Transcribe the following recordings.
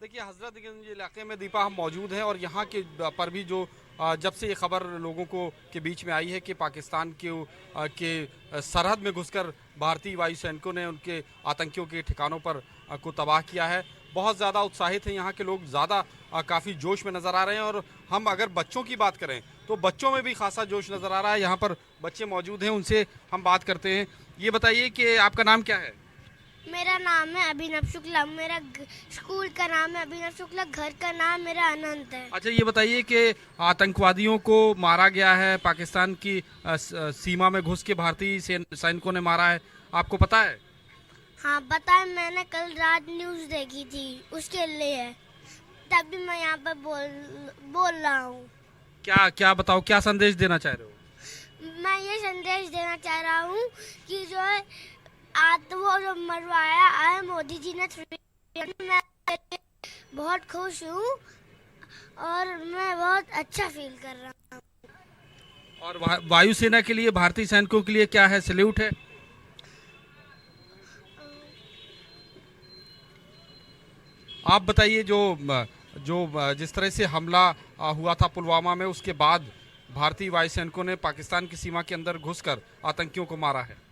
देखिए हजरतगंज इलाके में दीपा हम मौजूद हैं और यहाँ के पर भी जो जब से ये खबर लोगों को के बीच में आई है कि पाकिस्तान के सरहद में घुसकर भारतीय वायु सैनिकों ने उनके आतंकियों के ठिकानों पर को तबाह किया है। बहुत ज़्यादा उत्साहित हैं यहाँ के लोग, ज़्यादा काफ़ी जोश में नज़र आ रहे हैं। और हम अगर बच्चों की बात करें तो बच्चों में भी खासा जोश नज़र आ रहा है। यहाँ पर बच्चे मौजूद हैं, उनसे हम बात करते हैं। ये बताइए कि आपका नाम क्या है? मेरा नाम है अभिनव शुक्ला। मेरा स्कूल का नाम है अभिनव शुक्ला। घर का नाम मेरा अनंत है। अच्छा, ये बताइए कि आतंकवादियों को मारा गया है, पाकिस्तान की सीमा में घुस के भारतीय सैनिकों ने मारा है, आपको पता है? हाँ पता है, मैंने कल रात न्यूज़ देखी थी, उसके लिए तभी मैं यहाँ पर बोल रहा हूँ। क्या क्या बताओ, क्या संदेश देना चाह रहे हो? मैं ये संदेश देना चाह रहा हूँ कि जो है वो जो मरवाया है मोदी जी ने, मैं बहुत खुश हूँ और मैं बहुत अच्छा फील कर रहा हूँ। और वायुसेना के लिए, भारतीय सैनिकों के लिए क्या है, सैल्यूट है। आप बताइए, जो जिस तरह से हमला हुआ था पुलवामा में, उसके बाद भारतीय वायु सैनिकों ने पाकिस्तान की सीमा के अंदर घुसकर आतंकियों को मारा है।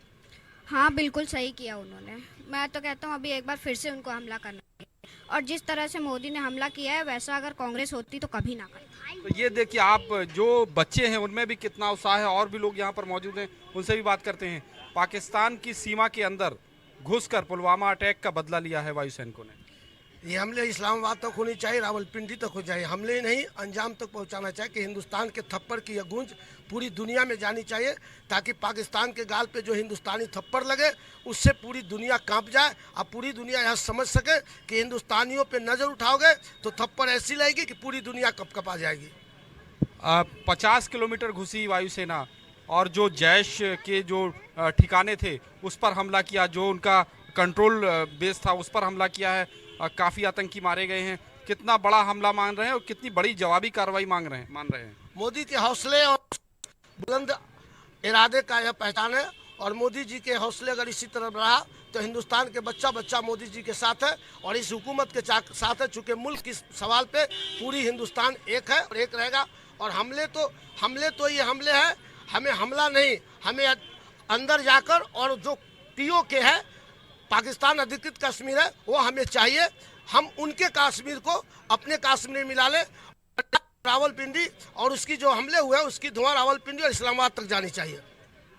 हाँ बिल्कुल सही किया उन्होंने। मैं तो कहता हूँ अभी एक बार फिर से उनको हमला करना चाहिए, और जिस तरह से मोदी ने हमला किया है वैसा अगर कांग्रेस होती तो कभी ना करती। तो ये देखिए, आप जो बच्चे हैं उनमें भी कितना उत्साह है। और भी लोग यहाँ पर मौजूद हैं, उनसे भी बात करते हैं। पाकिस्तान की सीमा के अंदर घुसकर पुलवामा अटैक का बदला लिया है वायु सैनिकों ने। ये हमले इस्लामाबाद तक होनी चाहिए, रावलपिंडी तक हो जाए, हमले नहीं अंजाम तक पहुंचाना चाहिए कि हिंदुस्तान के थप्पड़ की यह गूंज पूरी दुनिया में जानी चाहिए, ताकि पाकिस्तान के गाल पे जो हिंदुस्तानी थप्पड़ लगे उससे पूरी दुनिया कांप जाए और पूरी दुनिया यह समझ सके कि हिंदुस्तानियों पे नज़र उठाओगे तो थप्पड़ ऐसी लगेगी कि पूरी दुनिया कपकपा जाएगी। 50 किलोमीटर घुसी वायुसेना और जो जैश के जो ठिकाने थे उस पर हमला किया, जो उनका कंट्रोल बेस था उस पर हमला किया है। काफ़ी आतंकी मारे गए हैं। कितना बड़ा हमला मान रहे हैं और कितनी बड़ी जवाबी कार्रवाई मान रहे हैं। मोदी के हौसले और बुलंद इरादे का यह पहचान है, और मोदी जी के हौसले अगर इसी तरह रहा तो हिंदुस्तान के बच्चा बच्चा मोदी जी के साथ है और इस हुकूमत के साथ है। चूँकि मुल्क के सवाल पे पूरी हिंदुस्तान एक है और एक रहेगा। और हमले तो ये हमले हैं, हमें हमला नहीं, हमें अंदर जाकर, और जो पीओके है पाकिस्तान अधिकृत कश्मीर है वो हमें चाहिए। हम उनके कश्मीर को अपने कश्मीर में मिला लें। रावलपिंडी और उसकी जो हमले हुए हैं उसकी धुआं रावलपिंडी और इस्लामाबाद तक जानी चाहिए।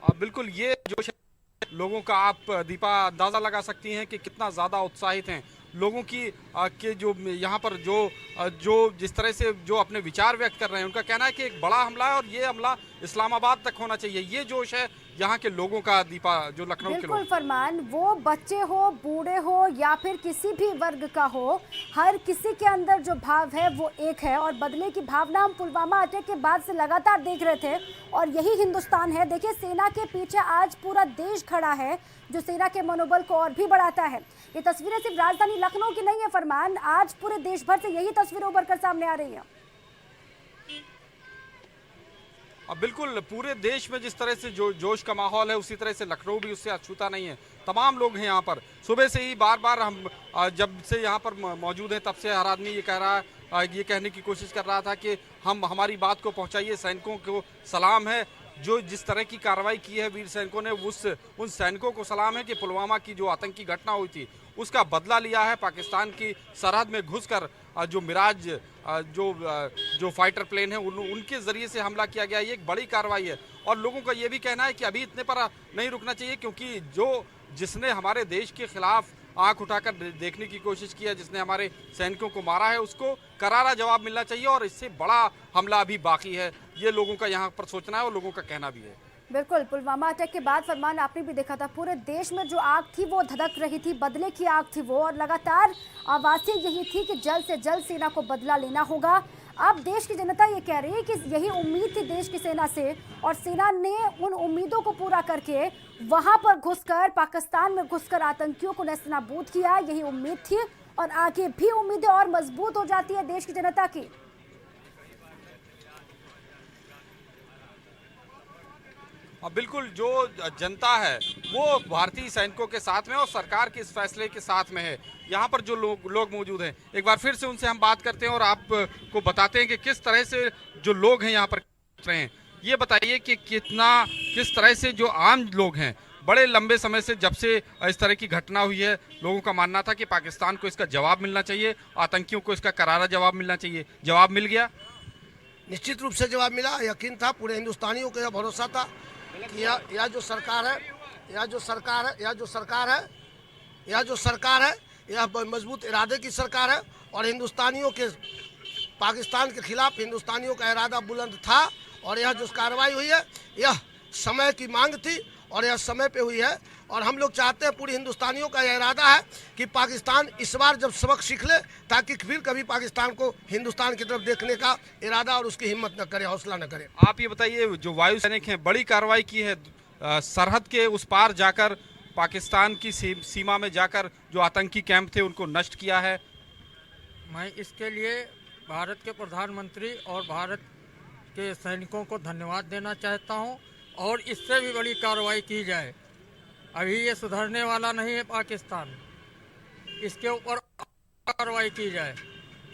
बिल्कुल, ये जो लोगों का, आप दीपा अंदाज़ा लगा सकती हैं कि कितना ज़्यादा उत्साहित हैं लोगों की के जो यहाँ पर जो जिस तरह से जो अपने विचार व्यक्त कर रहे हैं। उनका कहना है कि एक बड़ा हमला है और ये हमला इस्लामाबाद तक होना चाहिए। ये जोश है यहाँ के लोगों का, दीपा, जो लखनऊ के लोग। बिल्कुल फरमान, वो बच्चे हो, बूढ़े हो या फिर किसी भी वर्ग का हो, हर किसी के अंदर जो भाव है वो एक है। और बदले की भावना हम पुलवामा अटैक के बाद से लगातार देख रहे थे, और यही हिंदुस्तान है। देखिए, सेना के पीछे आज पूरा देश खड़ा है, जो सेना के मनोबल को और भी बढ़ाता है। ये तस्वीरें सिर्फ राजधानी लखनऊ की नहीं है फरमान, आज पूरे देश भर से यही तस्वीरें उभर कर सामने आ रही हैं। अब बिल्कुल पूरे देश में जिस तरह से जो जोश का माहौल है, उसी तरह से लखनऊ भी उससे अछूता नहीं है। तमाम लोग हैं यहाँ पर। सुबह से ही बार बार हम जब से यहाँ पर मौजूद हैं तब से हर आदमी ये कह रहा है, ये कहने की कोशिश कर रहा था कि हमारी बात को पहुँचाइए, सैनिकों को सलाम है। जो जिस तरह की कार्रवाई की है वीर सैनिकों ने, उन सैनिकों को सलाम है कि पुलवामा की जो आतंकी घटना हुई थी उसका बदला लिया है। पाकिस्तान की सरहद में घुसकर जो मिराज जो फाइटर प्लेन है उनके ज़रिए से हमला किया गया, ये एक बड़ी कार्रवाई है। और लोगों का ये भी कहना है कि अभी इतने पर नहीं रुकना चाहिए, क्योंकि जिसने हमारे देश के खिलाफ आंख उठाकर देखने की कोशिश की है, जिसने हमारे सैनिकों को मारा है, उसको करारा जवाब मिलना चाहिए और इससे बड़ा हमला अभी बाकी है। ये लोगों का यहाँ पर सोचना है और लोगों का कहना भी है। बिल्कुल, पुलवामा अटैक के बाद फरमान आपने भी देखा था, पूरे देश में जो आग थी वो धधक रही थी, बदले की आग थी वो, और लगातार आवाज़ें यही थी कि जल्द से जल्द सेना को बदला लेना होगा। अब देश की जनता ये कह रही है कि यही उम्मीद थी देश की सेना से, और सेना ने उन उम्मीदों को पूरा करके वहां पर घुसकर, पाकिस्तान में घुसकर आतंकियों को नेस्तनाबूद किया। यही उम्मीद थी, और आगे भी उम्मीदें और मजबूत हो जाती है देश की जनता की। बिल्कुल जो जनता है वो भारतीय सैनिकों के साथ में और सरकार के इस फैसले के साथ में है। यहाँ पर जो लोग मौजूद हैं, एक बार फिर से उनसे हम बात करते हैं और आपको बताते हैं कि किस तरह से जो लोग हैं यहाँ पर रहे हैं। ये बताइए कि किस तरह से जो आम लोग हैं, बड़े लंबे समय से जब से इस तरह की घटना हुई है, लोगों का मानना था कि पाकिस्तान को इसका जवाब मिलना चाहिए, आतंकियों को इसका करारा जवाब मिलना चाहिए। जवाब मिल गया? निश्चित रूप से जवाब मिला। यकीन था, पूरे हिंदुस्तानियों को यह भरोसा था कि यह जो सरकार है यह मजबूत इरादे की सरकार है और हिंदुस्तानियों के पाकिस्तान के खिलाफ हिंदुस्तानियों का इरादा बुलंद था और यह जो कार्रवाई हुई है यह समय की मांग थी और यह समय पे हुई है। और हम लोग चाहते हैं, पूरी हिंदुस्तानियों का यह इरादा है कि पाकिस्तान इस बार जब सबक सीख ले, ताकि फिर कभी पाकिस्तान को हिंदुस्तान की तरफ देखने का इरादा और उसकी हिम्मत न करे, हौसला न करे। आप ये बताइए, जो वायु सैनिक हैं बड़ी कार्रवाई की है, सरहद के उस पार जाकर पाकिस्तान की सीमा में जाकर जो आतंकी कैंप थे उनको नष्ट किया है। मैं इसके लिए भारत के प्रधानमंत्री और भारत के सैनिकों को धन्यवाद देना चाहता हूं और इससे भी बड़ी कार्रवाई की जाए। अभी ये सुधरने वाला नहीं है पाकिस्तान, इसके ऊपर कार्रवाई की जाए।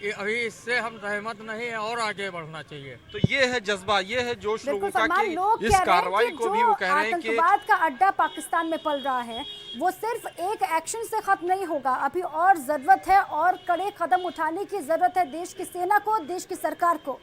ये अभी इससे हम सहमत नहीं है और आगे बढ़ना चाहिए। तो ये है जज्बा, ये है जोश लोगों का कि लोग इस कार्रवाई को भी वो कह रहे हैं कि आतंकवाद का अड्डा पाकिस्तान में पल रहा है, वो सिर्फ एक एक्शन से खत्म नहीं होगा। अभी और जरूरत है और कड़े कदम उठाने की जरूरत है देश की सेना को, देश की सरकार को।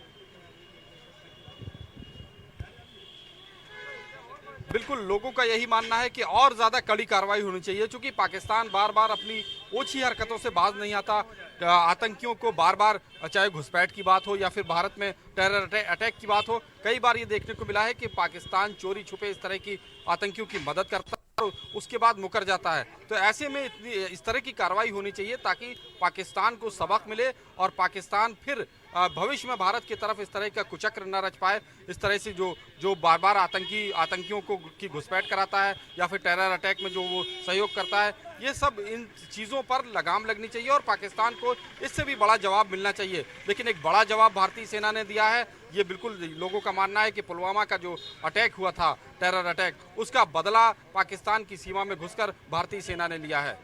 बिल्कुल लोगों का यही मानना है कि और ज्यादा कड़ी कार्रवाई होनी चाहिए, क्योंकि पाकिस्तान बार बार अपनी ओछी हरकतों से बाज नहीं आता। आतंकियों को बार बार, चाहे घुसपैठ की बात हो या फिर भारत में टेरर अटैक की बात हो, कई बार ये देखने को मिला है कि पाकिस्तान चोरी छुपे इस तरह की आतंकियों की मदद करता है और उसके बाद मुकर जाता है। तो ऐसे में इस तरह की कार्रवाई होनी चाहिए ताकि पाकिस्तान को सबक मिले और पाकिस्तान फिर भविष्य में भारत की तरफ इस तरह का कुचक्र न रच पाए। इस तरह से जो बार बार आतंकियों को की घुसपैठ कराता है या फिर टेरर अटैक में जो वो सहयोग करता है, ये सब इन चीज़ों पर लगाम लगनी चाहिए और पाकिस्तान को इससे भी बड़ा जवाब मिलना चाहिए। लेकिन एक बड़ा जवाब भारतीय सेना ने दिया है। ये बिल्कुल लोगों का मानना है कि पुलवामा का जो अटैक हुआ था, टेरर अटैक, उसका बदला पाकिस्तान की सीमा में घुसकर भारतीय सेना ने लिया है।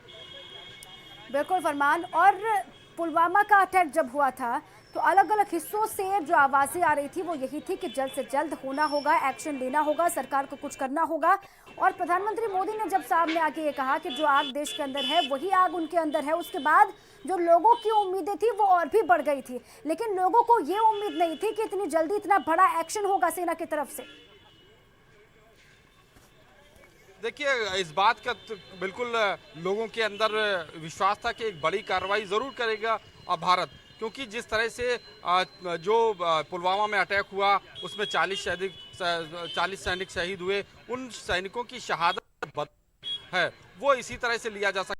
बिल्कुल फरमान। और पुलवामा का अटैक जब हुआ था तो अलग अलग हिस्सों से जो आवाज़ें आ रही थी वो यही थी कि जल्द से जल्द होना होगा, एक्शन लेना होगा, सरकार को कुछ करना होगा। और प्रधानमंत्री मोदी ने जब सामने आके ये कहा कि जो आग देश के अंदर है वही आग उनके अंदर है, उसके बाद जो लोगों की उम्मीदें थी वो और भी बढ़ गई थी। लेकिन लोगों को ये उम्मीद नहीं थी कि इतनी जल्दी इतना बड़ा एक्शन होगा सेना की तरफ से। देखिए, इस बात का तो बिल्कुल लोगों के अंदर विश्वास था कि एक बड़ी कार्रवाई ज़रूर करेगा भारत, क्योंकि जिस तरह से जो पुलवामा में अटैक हुआ उसमें 40 सैनिक शहीद हुए, उन सैनिकों की शहादत है वो इसी तरह से लिया जा सकता है।